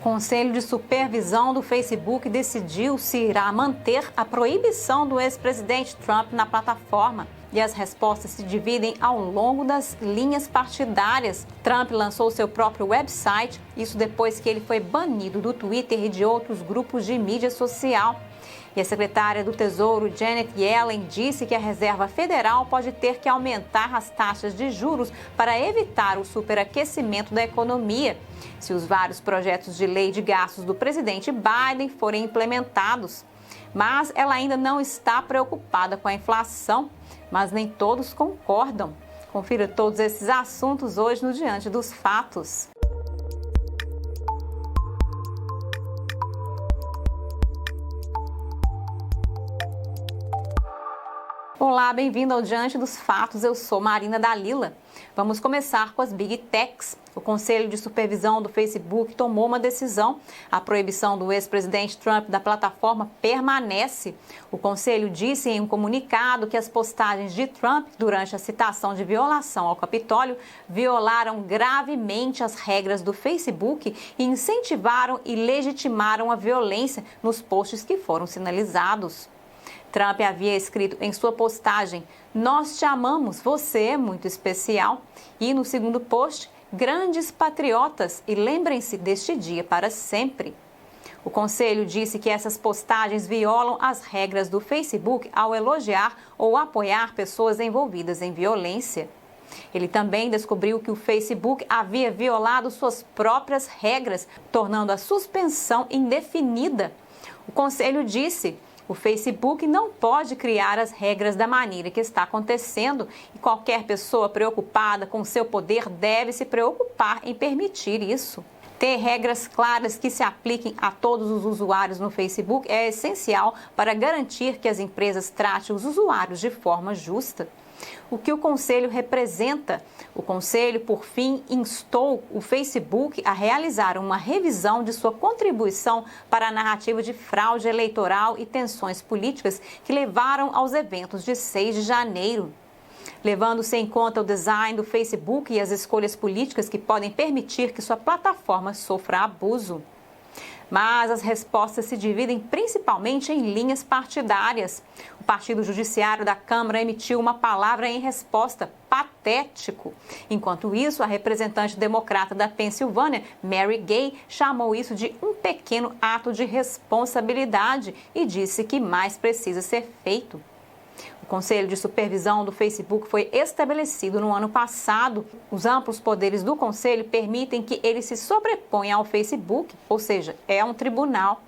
Conselho de Supervisão do Facebook decidiu se irá manter a proibição do ex-presidente Trump na plataforma. E as respostas se dividem ao longo das linhas partidárias. Trump lançou seu próprio website, isso depois que ele foi banido do Twitter e de outros grupos de mídia social. E a secretária do Tesouro, Janet Yellen, disse que a Reserva Federal pode ter que aumentar as taxas de juros para evitar o superaquecimento da economia, se os vários projetos de lei de gastos do presidente Biden forem implementados. Mas ela ainda não está preocupada com a inflação, mas nem todos concordam. Confira todos esses assuntos hoje no Diante dos Fatos. Olá, bem-vindo ao Diante dos Fatos, eu sou Marina Dalila. Vamos começar com as Big Techs. O Conselho de Supervisão do Facebook tomou uma decisão. A proibição do ex-presidente Trump da plataforma permanece. O Conselho disse em um comunicado que as postagens de Trump durante a citação de violação ao Capitólio violaram gravemente as regras do Facebook e incentivaram e legitimaram a violência nos posts que foram sinalizados. Trump havia escrito em sua postagem: "Nós te amamos, você é muito especial." E no segundo post, "Grandes patriotas e lembrem-se deste dia para sempre." O Conselho disse que essas postagens violam as regras do Facebook ao elogiar ou apoiar pessoas envolvidas em violência. Ele também descobriu que o Facebook havia violado suas próprias regras, tornando a suspensão indefinida. O Conselho disse: "O Facebook não pode criar as regras da maneira que está acontecendo e qualquer pessoa preocupada com seu poder deve se preocupar em permitir isso." Ter regras claras que se apliquem a todos os usuários no Facebook é essencial para garantir que as empresas tratem os usuários de forma justa. O que o Conselho representa? O Conselho, por fim, instou o Facebook a realizar uma revisão de sua contribuição para a narrativa de fraude eleitoral e tensões políticas que levaram aos eventos de 6 de janeiro. Levando-se em conta o design do Facebook e as escolhas políticas que podem permitir que sua plataforma sofra abuso. Mas as respostas se dividem principalmente em linhas partidárias. O Partido Judiciário da Câmara emitiu uma palavra em resposta: patético. Enquanto isso, a representante democrata da Pensilvânia, Mary Gay, chamou isso de um pequeno ato de responsabilidade e disse que mais precisa ser feito. O Conselho de Supervisão do Facebook foi estabelecido no ano passado. Os amplos poderes do Conselho permitem que ele se sobreponha ao Facebook, ou seja, é um tribunal.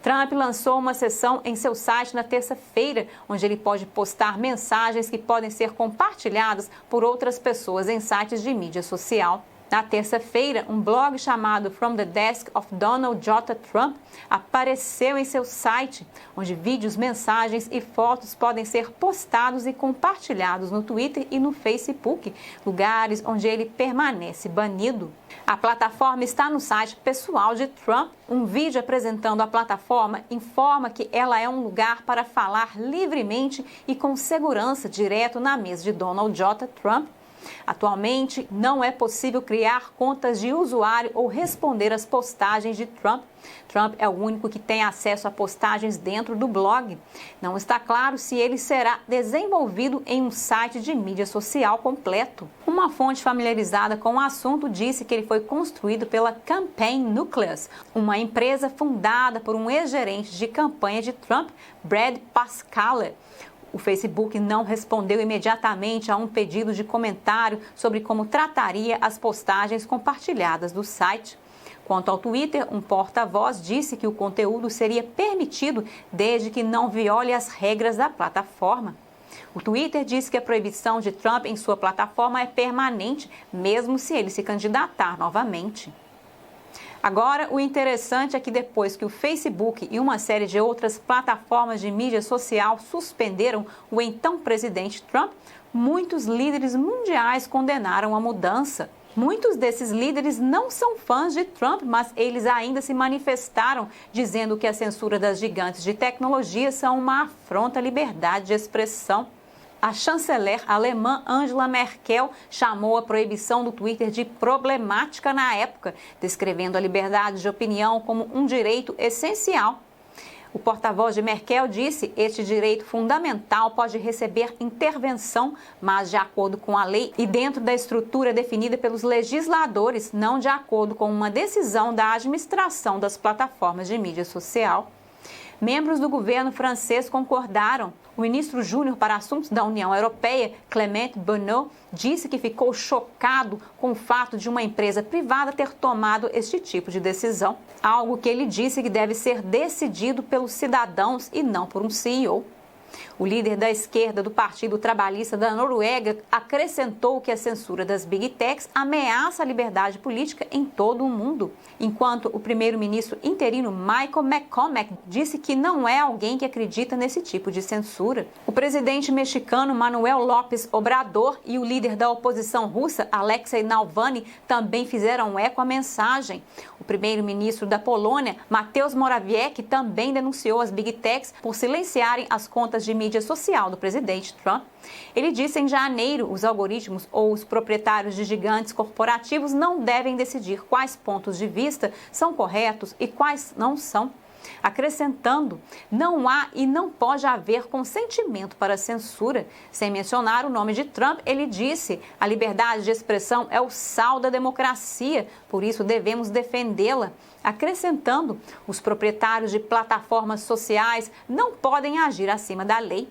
Trump lançou uma seção em seu site na terça-feira, onde ele pode postar mensagens que podem ser compartilhadas por outras pessoas em sites de mídia social. Na terça-feira, um blog chamado From the Desk of Donald J. Trump apareceu em seu site, onde vídeos, mensagens e fotos podem ser postados e compartilhados no Twitter e no Facebook, lugares onde ele permanece banido. A plataforma está no site pessoal de Trump. Um vídeo apresentando a plataforma informa que ela é um lugar para falar livremente e com segurança direto na mesa de Donald J. Trump. Atualmente, não é possível criar contas de usuário ou responder às postagens de Trump. Trump é o único que tem acesso a postagens dentro do blog. Não está claro se ele será desenvolvido em um site de mídia social completo. Uma fonte familiarizada com o assunto disse que ele foi construído pela Campaign Nucleus, uma empresa fundada por um ex-gerente de campanha de Trump, Brad Parscale. O Facebook não respondeu imediatamente a um pedido de comentário sobre como trataria as postagens compartilhadas do site. Quanto ao Twitter, um porta-voz disse que o conteúdo seria permitido desde que não viole as regras da plataforma. O Twitter disse que a proibição de Trump em sua plataforma é permanente, mesmo se ele se candidatar novamente. Agora, o interessante é que depois que o Facebook e uma série de outras plataformas de mídia social suspenderam o então presidente Trump, muitos líderes mundiais condenaram a mudança. Muitos desses líderes não são fãs de Trump, mas eles ainda se manifestaram, dizendo que a censura das gigantes de tecnologia são uma afronta à liberdade de expressão. A chanceler alemã Angela Merkel chamou a proibição do Twitter de problemática na época, descrevendo a liberdade de opinião como um direito essencial. O porta-voz de Merkel disse: este direito fundamental pode receber intervenção, mas de acordo com a lei e dentro da estrutura definida pelos legisladores, não de acordo com uma decisão da administração das plataformas de mídia social. Membros do governo francês concordaram. O ministro júnior para assuntos da União Europeia, Clément Beaune, disse que ficou chocado com o fato de uma empresa privada ter tomado este tipo de decisão, algo que ele disse que deve ser decidido pelos cidadãos e não por um CEO. O líder da esquerda do Partido Trabalhista da Noruega acrescentou que a censura das Big Techs ameaça a liberdade política em todo o mundo, enquanto o primeiro-ministro interino Michael McCormack disse que não é alguém que acredita nesse tipo de censura. O presidente mexicano Manuel López Obrador e o líder da oposição russa Alexei Navalny também fizeram eco à mensagem. O primeiro-ministro da Polônia, Mateusz Morawiecki, também denunciou as Big Techs por silenciarem as contas de mídia social do presidente Trump. Ele disse em janeiro: os algoritmos ou os proprietários de gigantes corporativos não devem decidir quais pontos de vista são corretos e quais não são. Acrescentando, não há e não pode haver consentimento para censura. Sem mencionar o nome de Trump, ele disse: a liberdade de expressão é o sal da democracia, por isso devemos defendê-la. Acrescentando, os proprietários de plataformas sociais não podem agir acima da lei.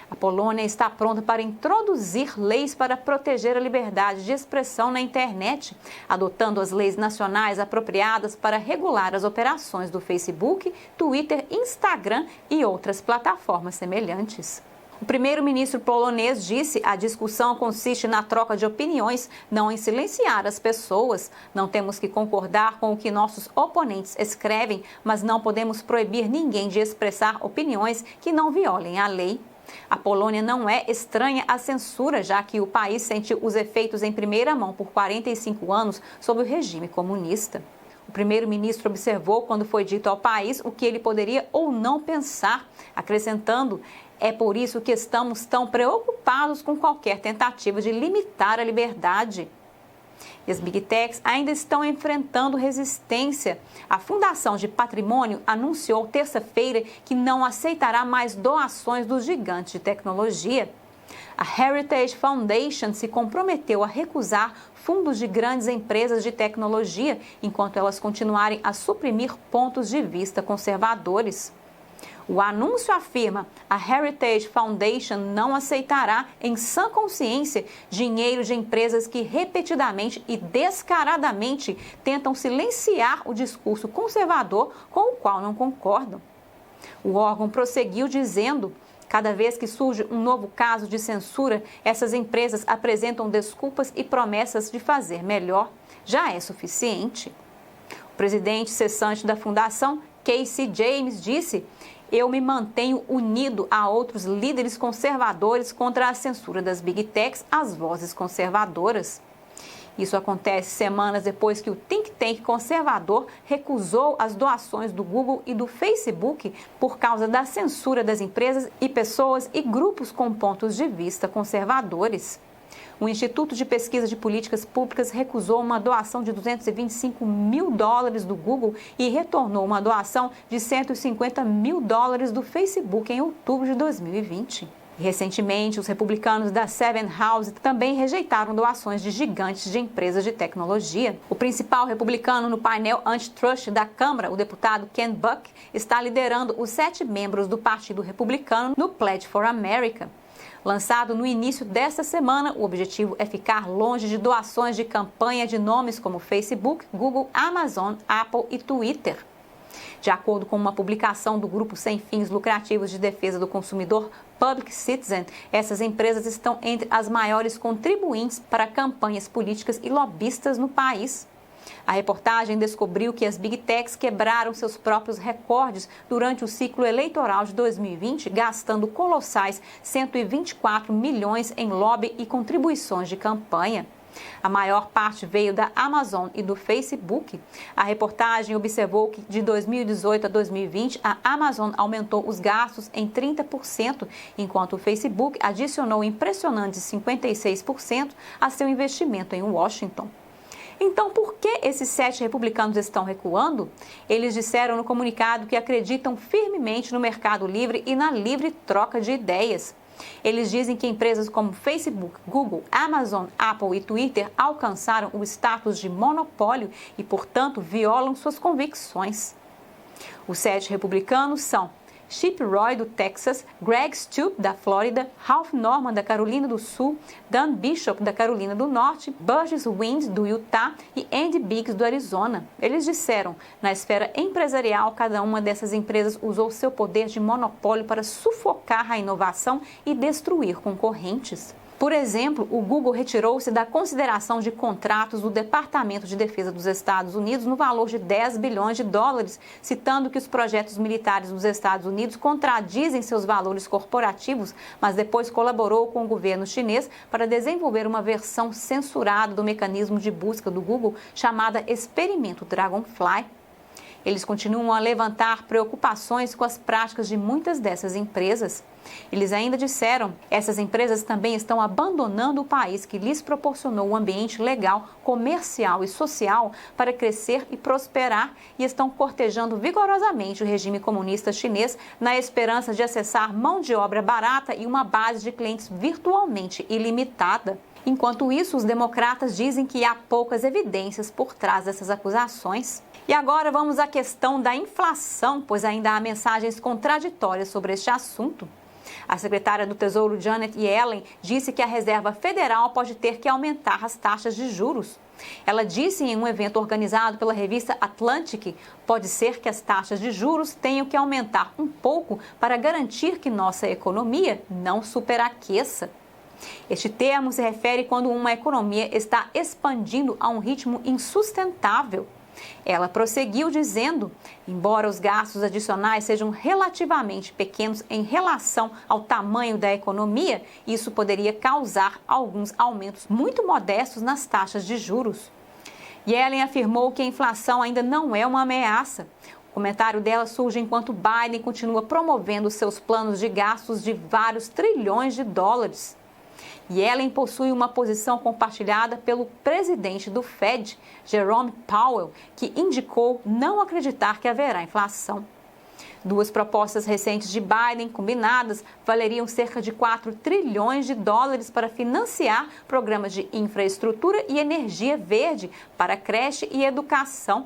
A Polônia está pronta para introduzir leis para proteger a liberdade de expressão na internet, adotando as leis nacionais apropriadas para regular as operações do Facebook, Twitter, Instagram e outras plataformas semelhantes. O primeiro-ministro polonês disse: a discussão consiste na troca de opiniões, não em silenciar as pessoas. Não temos que concordar com o que nossos oponentes escrevem, mas não podemos proibir ninguém de expressar opiniões que não violem a lei. A Polônia não é estranha à censura, já que o país sentiu os efeitos em primeira mão por 45 anos sob o regime comunista. O primeiro-ministro observou quando foi dito ao país o que ele poderia ou não pensar, acrescentando: é por isso que estamos tão preocupados com qualquer tentativa de limitar a liberdade. E as Big Techs ainda estão enfrentando resistência. A Fundação de Patrimônio anunciou terça-feira que não aceitará mais doações dos gigantes de tecnologia. A Heritage Foundation se comprometeu a recusar fundos de grandes empresas de tecnologia enquanto elas continuarem a suprimir pontos de vista conservadores. O anúncio afirma: a Heritage Foundation não aceitará, em sã consciência, dinheiro de empresas que repetidamente e descaradamente tentam silenciar o discurso conservador com o qual não concordam. O órgão prosseguiu dizendo: cada vez que surge um novo caso de censura, essas empresas apresentam desculpas e promessas de fazer melhor. Já é suficiente. O presidente cessante da fundação, Casey James, disse: eu me mantenho unido a outros líderes conservadores contra a censura das Big Techs, as vozes conservadoras. Isso acontece semanas depois que o think tank conservador recusou as doações do Google e do Facebook por causa da censura das empresas e pessoas e grupos com pontos de vista conservadores. O Instituto de Pesquisa de Políticas Públicas recusou uma doação de $225 mil do Google e retornou uma doação de $150 mil do Facebook em outubro de 2020. Recentemente, os republicanos da Seven House também rejeitaram doações de gigantes de empresas de tecnologia. O principal republicano no painel antitrust da Câmara, o deputado Ken Buck, está liderando os 7 membros do Partido Republicano no Pledge for America. Lançado no início desta semana, o objetivo é ficar longe de doações de campanha de nomes como Facebook, Google, Amazon, Apple e Twitter. De acordo com uma publicação do grupo sem fins lucrativos de defesa do consumidor Public Citizen, essas empresas estão entre as maiores contribuintes para campanhas políticas e lobistas no país. A reportagem descobriu que as Big Techs quebraram seus próprios recordes durante o ciclo eleitoral de 2020, gastando colossais 124 milhões em lobby e contribuições de campanha. A maior parte veio da Amazon e do Facebook. A reportagem observou que de 2018 a 2020, a Amazon aumentou os gastos em 30%, enquanto o Facebook adicionou impressionantes 56% a seu investimento em Washington. Então, por que esses 7 republicanos estão recuando? Eles disseram no comunicado que acreditam firmemente no mercado livre e na livre troca de ideias. Eles dizem que empresas como Facebook, Google, Amazon, Apple e Twitter alcançaram o status de monopólio e, portanto, violam suas convicções. Os 7 republicanos são Chip Roy, do Texas, Greg Steube, da Flórida, Ralph Norman, da Carolina do Sul, Dan Bishop, da Carolina do Norte, Burgess Wind, do Utah e Andy Biggs, do Arizona. Eles disseram, na esfera empresarial, cada uma dessas empresas usou seu poder de monopólio para sufocar a inovação e destruir concorrentes. Por exemplo, o Google retirou-se da consideração de contratos do Departamento de Defesa dos Estados Unidos no valor de 10 bilhões de dólares, citando que os projetos militares dos Estados Unidos contradizem seus valores corporativos, mas depois colaborou com o governo chinês para desenvolver uma versão censurada do mecanismo de busca do Google chamada Experimento Dragonfly. Eles continuam a levantar preocupações com as práticas de muitas dessas empresas. Eles ainda disseram, essas empresas também estão abandonando o país que lhes proporcionou um ambiente legal, comercial e social para crescer e prosperar e estão cortejando vigorosamente o regime comunista chinês na esperança de acessar mão de obra barata e uma base de clientes virtualmente ilimitada. Enquanto isso, os democratas dizem que há poucas evidências por trás dessas acusações. E agora vamos à questão da inflação, pois ainda há mensagens contraditórias sobre este assunto. A secretária do Tesouro, Janet Yellen, disse que a Reserva Federal pode ter que aumentar as taxas de juros. Ela disse em um evento organizado pela revista Atlantic, pode ser que as taxas de juros tenham que aumentar um pouco para garantir que nossa economia não superaqueça. Este termo se refere quando uma economia está expandindo a um ritmo insustentável. Ela prosseguiu dizendo, embora os gastos adicionais sejam relativamente pequenos em relação ao tamanho da economia, isso poderia causar alguns aumentos muito modestos nas taxas de juros. Yellen afirmou que a inflação ainda não é uma ameaça. O comentário dela surge enquanto Biden continua promovendo seus planos de gastos de vários trilhões de dólares. Yellen possui uma posição compartilhada pelo presidente do Fed, Jerome Powell, que indicou não acreditar que haverá inflação. Duas propostas recentes de Biden, combinadas, valeriam cerca de 4 trilhões de dólares para financiar programas de infraestrutura e energia verde para creche e educação.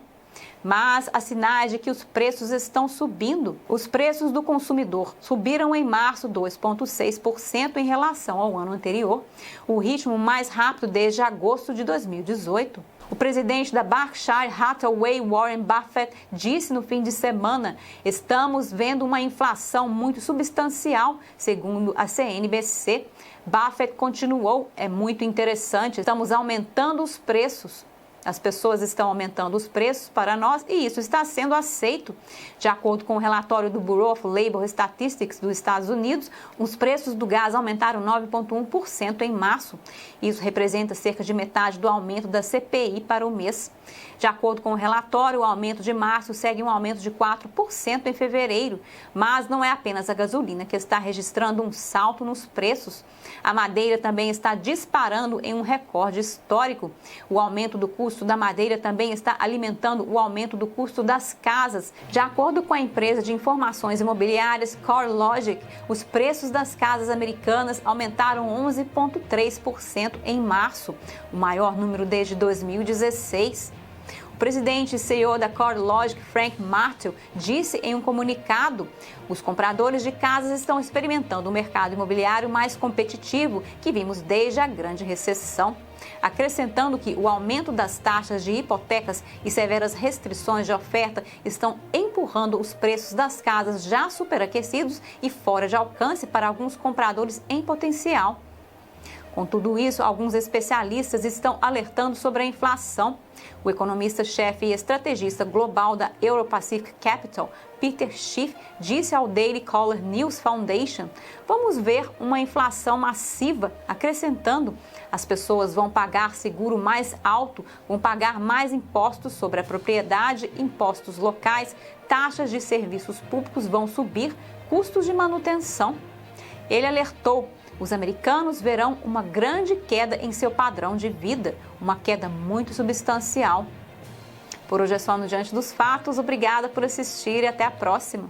Mas há sinais de que os preços estão subindo. Os preços do consumidor subiram em março 2,6% em relação ao ano anterior, o ritmo mais rápido desde agosto de 2018. O presidente da Berkshire Hathaway, Warren Buffett, disse no fim de semana: estamos vendo uma inflação muito substancial, segundo a CNBC. Buffett continuou: é muito interessante, estamos aumentando os preços. As pessoas estão aumentando os preços para nós e isso está sendo aceito. De acordo com o relatório do Bureau of Labor Statistics dos Estados Unidos, os preços do gás aumentaram 9,1% em março. Isso representa cerca de metade do aumento da CPI para o mês. De acordo com o relatório, o aumento de março segue um aumento de 4% em fevereiro. Mas não é apenas a gasolina que está registrando um salto nos preços. A madeira também está disparando em um recorde histórico. O aumento do custo da madeira também está alimentando o aumento do custo das casas. De acordo com a empresa de informações imobiliárias CoreLogic, os preços das casas americanas aumentaram 11,3% em março, o maior número desde 2016. O presidente e CEO da CoreLogic, Frank Martell, disse em um comunicado: os compradores de casas estão experimentando um mercado imobiliário mais competitivo que vimos desde a grande recessão, acrescentando que o aumento das taxas de hipotecas e severas restrições de oferta estão empurrando os preços das casas já superaquecidos e fora de alcance para alguns compradores em potencial. Com tudo isso, alguns especialistas estão alertando sobre a inflação. O economista-chefe e estrategista global da Euro-Pacific Capital, Peter Schiff, disse ao Daily Caller News Foundation: vamos ver uma inflação massiva, acrescentando: as pessoas vão pagar seguro mais alto, vão pagar mais impostos sobre a propriedade, impostos locais, taxas de serviços públicos vão subir, custos de manutenção. Ele alertou: os americanos verão uma grande queda em seu padrão de vida, uma queda muito substancial. Por hoje é só no Diante dos Fatos. Obrigada por assistir e até a próxima.